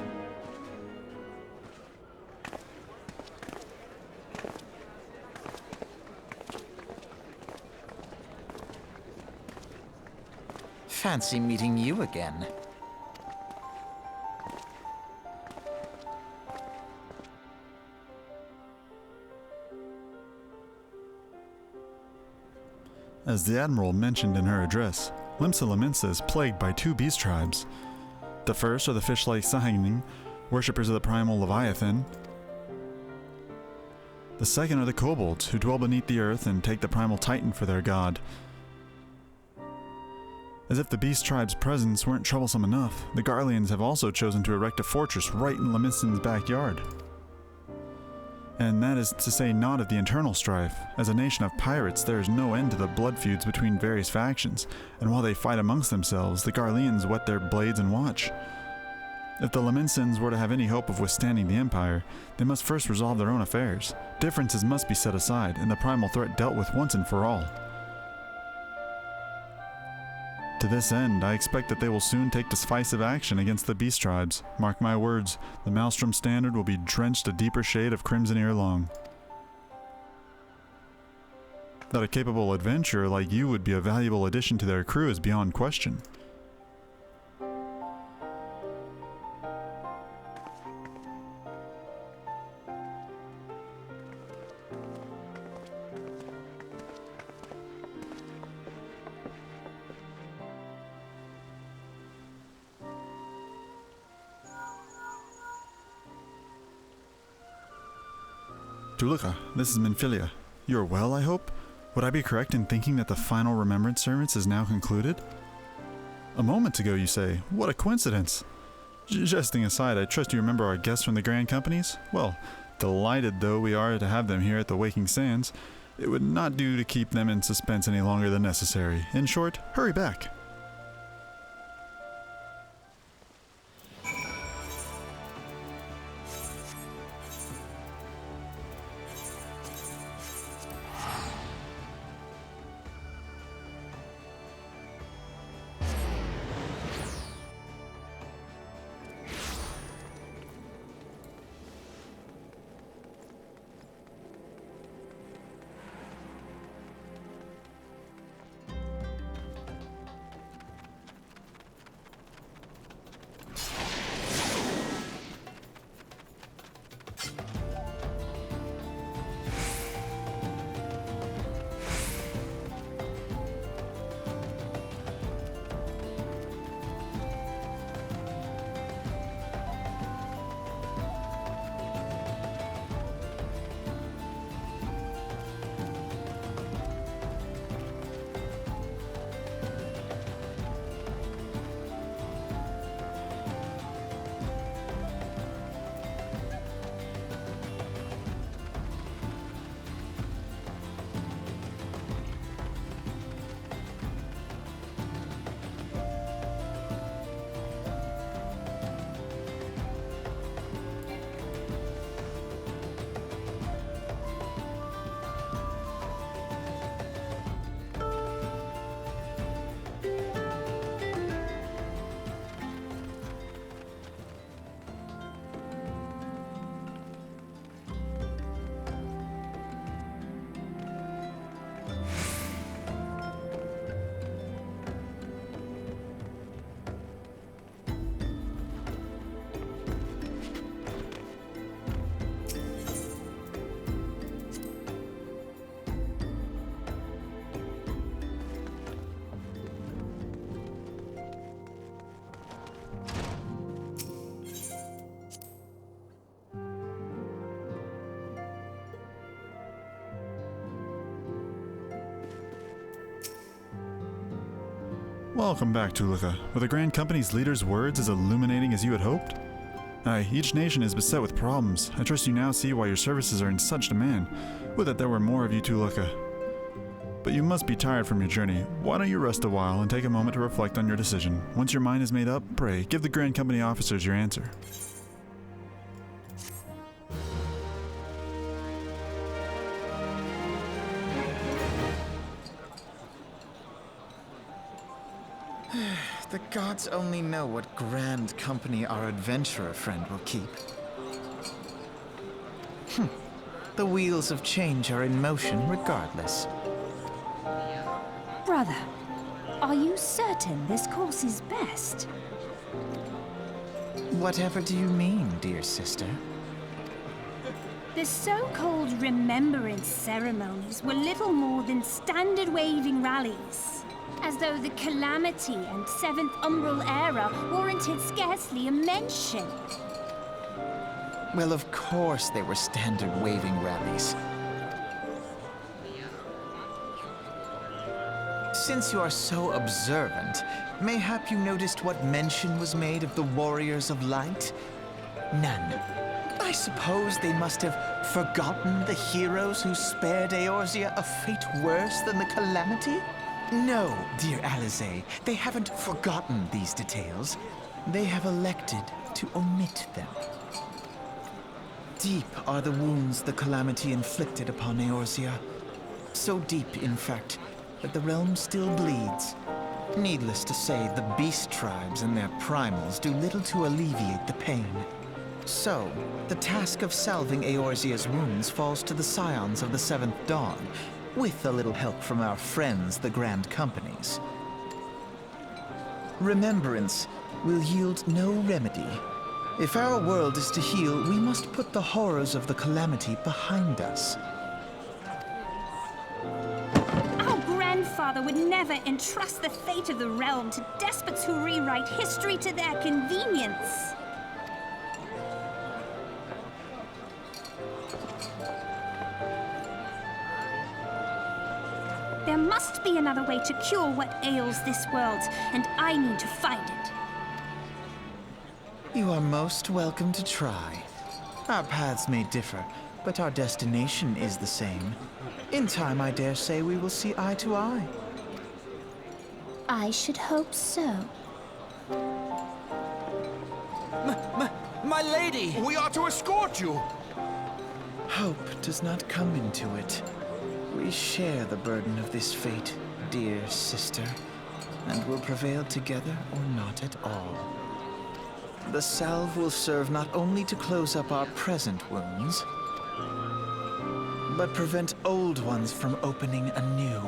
Fancy meeting you again. As the Admiral mentioned in her address, Limsa Lominsa is plagued by 2 beast tribes. The first are the fish-like Sahagin, worshippers of the primal Leviathan. The second are the kobolds, who dwell beneath the earth and take the primal Titan for their god. As if the beast tribe's presence weren't troublesome enough, the Garleans have also chosen to erect a fortress right in Lominsa's backyard. And that is to say not of the internal strife. As a nation of pirates, there is no end to the blood feuds between various factions, and while they fight amongst themselves, the Garleans whet their blades and watch. If the Lominsans were to have any hope of withstanding the Empire, they must first resolve their own affairs. Differences must be set aside, and the primal threat dealt with once and for all. To this end, I expect that they will soon take decisive action against the beast tribes. Mark my words, the Maelstrom Standard will be drenched a deeper shade of crimson ere long. That a capable adventurer like you would be a valuable addition to their crew is beyond question. Tolucc, this is Minfilia. You are well, I hope? Would I be correct in thinking that the final remembrance service is now concluded? A moment ago, you say. What a coincidence! Jesting aside, I trust you remember our guests from the Grand Companies? Well, delighted though we are to have them here at the Waking Sands, it would not do to keep them in suspense any longer than necessary. In short, hurry back. Welcome back, Tolucc. Were the Grand Company's leader's words as illuminating as you had hoped? Aye, each nation is beset with problems. I trust you now see why your services are in such demand. Would that there were more of you, Tolucc. But you must be tired from your journey. Why don't you rest a while and take a moment to reflect on your decision? Once your mind is made up, pray, give the Grand Company officers your answer. The gods only know what grand company our adventurer friend will keep. The wheels of change are in motion regardless. Brother, are you certain this course is best? Whatever do you mean, dear sister? The so-called remembrance ceremonies were little more than standard waving rallies, as though the Calamity and Seventh Umbral era warranted scarcely a mention. Well, of course they were standard waving rallies. Since you are so observant, mayhap you noticed what mention was made of the Warriors of Light? None. I suppose they must have forgotten the heroes who spared Eorzea a fate worse than the Calamity? No, dear Alisaie, they haven't forgotten these details. They have elected to omit them. Deep are the wounds the Calamity inflicted upon Eorzea. So deep, in fact, that the realm still bleeds. Needless to say, the beast tribes and their primals do little to alleviate the pain. So, the task of salving Eorzea's wounds falls to the scions of the Seventh Dawn, with a little help from our friends, the Grand Companies. Remembrance will yield no remedy. If our world is to heal, we must put the horrors of the Calamity behind us. Our grandfather would never entrust the fate of the realm to despots who rewrite history to their convenience. There must be another way to cure what ails this world, and I need to find it. You are most welcome to try. Our paths may differ, but our destination is the same. In time, I dare say we will see eye to eye. I should hope so. My lady! We are to escort you! Hope does not come into it. We share the burden of this fate, dear sister, and will prevail together or not at all. The salve will serve not only to close up our present wounds, but prevent old ones from opening anew.